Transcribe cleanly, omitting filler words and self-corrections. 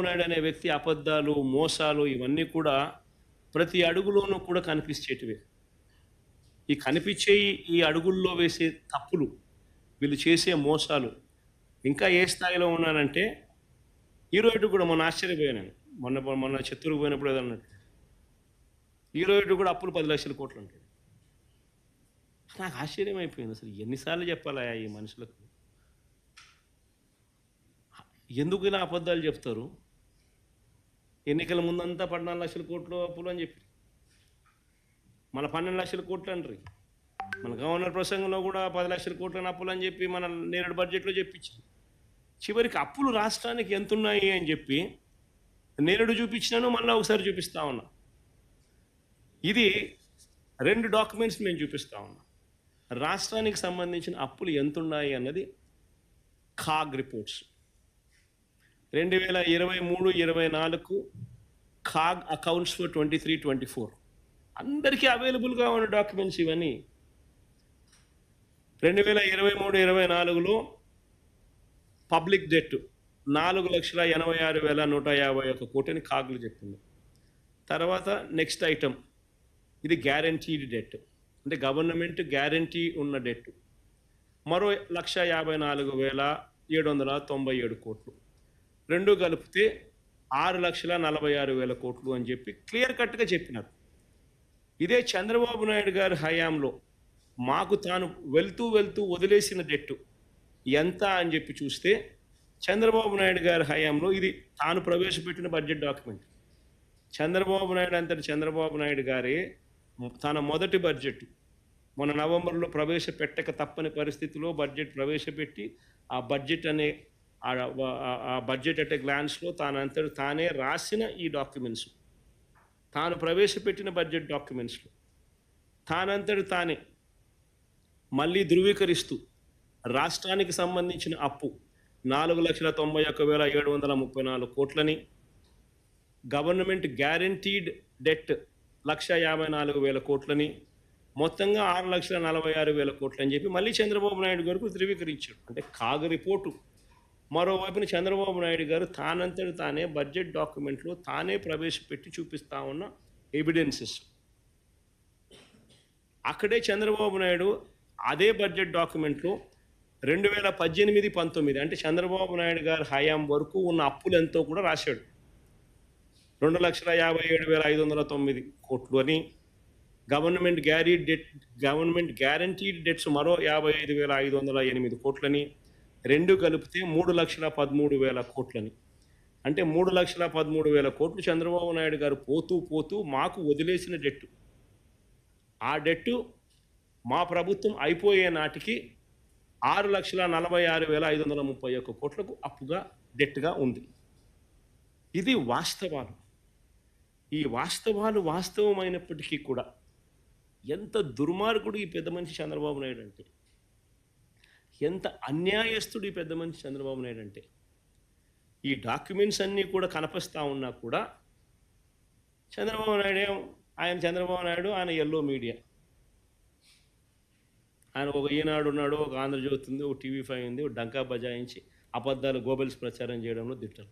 నాయుడు అనే వ్యక్తి అబద్ధాలు, మోసాలు ఇవన్నీ కూడా ప్రతి అడుగులోనూ కూడా కనిపించేటివే. ఈ కనిపించే ఈ అడుగుల్లో వేసే తప్పులు, వీళ్ళు చేసే మోసాలు ఇంకా ఏ స్థాయిలో ఉన్నానంటే హీరోయిడ్ కూడా మొన్న ఆశ్చర్యపోయాను నేను. మొన్న మొన్న చిత్తూరుకు పోయినప్పుడు ఏదో అన్నట్టు. హీరోయిడ్ కూడా అప్పులు 10,00,000 కోట్లు అంటాడు. నాకు ఆశ్చర్యం అయిపోయింది. అసలు ఎన్నిసార్లు చెప్పాలా ఈ మనుషులకు? ఎందుకు ఇలా అబద్ధాలు చెప్తారు? ఎన్నికల ముందంతా 14,00,000 కోట్లు అప్పులు అని చెప్పి మన 12,00,000 కోట్లు అంటారు. మన గవర్నర్ ప్రసంగంలో కూడా 10,00,000 కోట్ల అప్పులు అని చెప్పి మన నేరేడు బడ్జెట్లో చెప్పించారు. చివరికి అప్పులు రాష్ట్రానికి ఎంతున్నాయి అని చెప్పి నేరేడు చూపించినాను, మళ్ళీ ఒకసారి చూపిస్తా ఉన్నా. ఇది 2 డాక్యుమెంట్స్ నేను చూపిస్తా ఉన్నా. రాష్ట్రానికి సంబంధించిన అప్పులు ఎంతున్నాయి అన్నది CAG reports 2023-24 CAG accounts for 23-24 అందరికీ అవైలబుల్గా ఉన్న డాక్యుమెంట్స్ ఇవన్నీ. 2023-24లో పబ్లిక్ డెట్ 4,86,151 కోటిని కాగులు చెప్పింది. తర్వాత నెక్స్ట్ ఐటమ్, ఇది గ్యారంటీడ్ డెట్, అంటే గవర్నమెంట్ గ్యారంటీ ఉన్న డెట్ మరో 1,54,797 కోట్లు, రెండు కలిపితే 6,46,000 కోట్లు అని చెప్పి క్లియర్ కట్గా చెప్పినారు. ఇదే చంద్రబాబు నాయుడు గారి హయాంలో మాకు తాను వెళ్తూ వదిలేసిన డెట్టు ఎంత అని చెప్పి చూస్తే చంద్రబాబు నాయుడు గారి హయాంలో ఇది తాను ప్రవేశపెట్టిన బడ్జెట్ డాక్యుమెంట్. చంద్రబాబు నాయుడు అంతటి చంద్రబాబు నాయుడు గారే తన మొదటి బడ్జెట్ మొన్న నవంబర్లో ప్రవేశపెట్టక తప్పని పరిస్థితిలో బడ్జెట్ ప్రవేశపెట్టి ఆ బడ్జెట్ అనే ఆ బడ్జెట్ అట్ ఏ గ్లాన్స్లో తానంతటి తానే రాసిన ఈ డాక్యుమెంట్స్, తాను ప్రవేశపెట్టిన బడ్జెట్ డాక్యుమెంట్స్లో తానంతటి తానే మళ్ళీ ధృవీకరిస్తూ రాష్ట్రానికి సంబంధించిన అప్పు 4,91,734 కోట్లని, గవర్నమెంట్ గ్యారంటీడ్ డెట్ 1,54,000 కోట్లని, మొత్తంగా 6,46,000 కోట్లు అని చెప్పి మళ్ళీ చంద్రబాబు నాయుడు గారికి ధృవీకరించాడు. అంటే కాగ్ రిపోర్టు. మరోవైపున చంద్రబాబు నాయుడు గారు తానంతటి తానే బడ్జెట్ డాక్యుమెంట్లో తానే ప్రవేశపెట్టి చూపిస్తా ఉన్న ఎవిడెన్సెస్. అక్కడే చంద్రబాబు నాయుడు అదే బడ్జెట్ డాక్యుమెంట్లో 2018-19 అంటే చంద్రబాబు నాయుడు గారి హయాం వరకు ఉన్న అప్పులు ఎంతో కూడా రాశాడు. 2,57,509 కోట్లు అని, గవర్నమెంట్ గ్యారంటీడ్ డెట్స్ మరో 55,508 కోట్లని, రెండు కలిపితే 3,13,000 కోట్లని. అంటే 3,13,000 కోట్లు చంద్రబాబు నాయుడు గారు పోతూ మాకు వదిలేసిన డెట్టు. ఆ డెట్టు మా ప్రభుత్వం అయిపోయే నాటికి 6,46,531 కోట్లకు అప్పుగా డెట్గా ఉంది. ఇది వాస్తవాలు. ఈ వాస్తవాలు వాస్తవమైనప్పటికీ కూడా ఎంత దుర్మార్గుడు ఈ పెద్ద మనిషి చంద్రబాబు నాయుడు అంటే, ఎంత అన్యాయస్తుడు ఈ పెద్ద మనిషి చంద్రబాబు నాయుడు అంటే, ఈ డాక్యుమెంట్స్ అన్నీ కూడా కనపస్తా ఉన్నా కూడా చంద్రబాబు నాయుడు ఆయన ఎల్లో మీడియా, ఆయన ఒక ఈనాడు ఉన్నాడు, ఒక ఆంధ్రజ్యోతి ఉంది, ఒక టీవీ5 ఉంది, ఒక డంకా బజాయించి అబద్ధాలు గోబెల్స్ ప్రచారం చేయడంలో దిట్టరు.